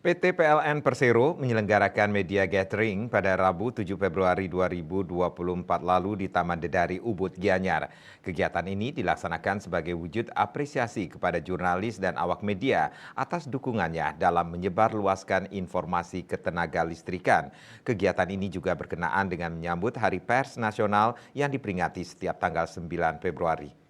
PT PLN Persero menyelenggarakan media gathering pada Rabu 7 Februari 2024 lalu di Taman Dedari Ubud Gianyar. Kegiatan ini dilaksanakan sebagai wujud apresiasi kepada jurnalis dan awak media atas dukungannya dalam menyebarluaskan informasi ketenaga listrikan. Kegiatan ini juga berkenaan dengan menyambut Hari Pers Nasional yang diperingati setiap tanggal 9 Februari.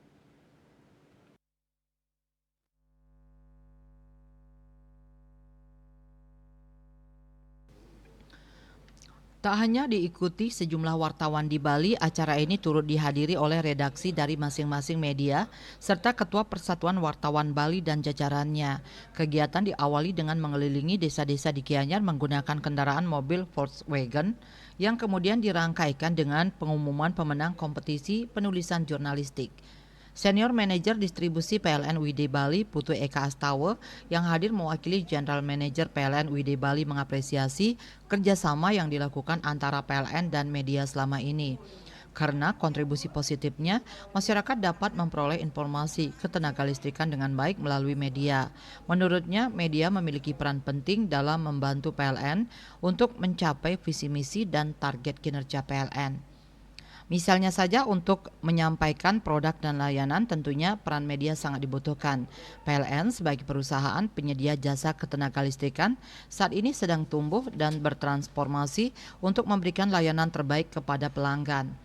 Tak hanya diikuti sejumlah wartawan di Bali, acara ini turut dihadiri oleh redaksi dari masing-masing media, serta Ketua Persatuan Wartawan Bali dan jajarannya. Kegiatan diawali dengan mengelilingi desa-desa di Gianyar menggunakan kendaraan mobil Volkswagen, yang kemudian dirangkaikan dengan pengumuman pemenang kompetisi penulisan jurnalistik. Senior Manajer Distribusi PLN WID Bali, Putu Eka Astawa, yang hadir mewakili General Manager PLN WID Bali mengapresiasi kerjasama yang dilakukan antara PLN dan media selama ini. Karena kontribusi positifnya, masyarakat dapat memperoleh informasi ketenagalistrikan dengan baik melalui media. Menurutnya, media memiliki peran penting dalam membantu PLN untuk mencapai visi misi dan target kinerja PLN. Misalnya saja untuk menyampaikan produk dan layanan, tentunya peran media sangat dibutuhkan. PLN sebagai perusahaan penyedia jasa ketenagalistrikan saat ini sedang tumbuh dan bertransformasi untuk memberikan layanan terbaik kepada pelanggan.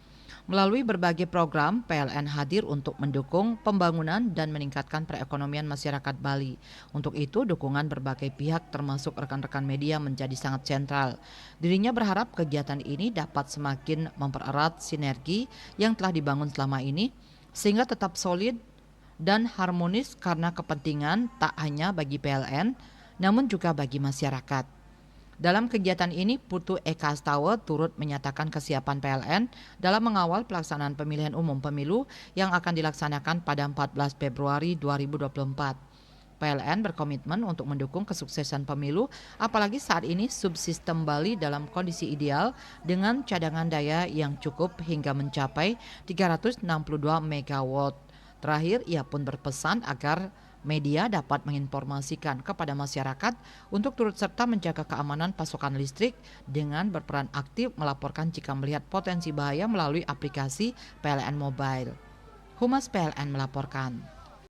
Melalui berbagai program, PLN hadir untuk mendukung pembangunan dan meningkatkan perekonomian masyarakat Bali. Untuk itu, dukungan berbagai pihak termasuk rekan-rekan media menjadi sangat sentral. Dirinya berharap kegiatan ini dapat semakin mempererat sinergi yang telah dibangun selama ini, sehingga tetap solid dan harmonis karena kepentingan tak hanya bagi PLN, namun juga bagi masyarakat. Dalam kegiatan ini, Putu Eka Astawa turut menyatakan kesiapan PLN dalam mengawal pelaksanaan pemilihan umum pemilu yang akan dilaksanakan pada 14 Februari 2024. PLN berkomitmen untuk mendukung kesuksesan pemilu, apalagi saat ini subsistem Bali dalam kondisi ideal dengan cadangan daya yang cukup hingga mencapai 362 MW. Terakhir, ia pun berpesan agar media dapat menginformasikan kepada masyarakat untuk turut serta menjaga keamanan pasokan listrik dengan berperan aktif melaporkan jika melihat potensi bahaya melalui aplikasi PLN Mobile. Humas PLN melaporkan.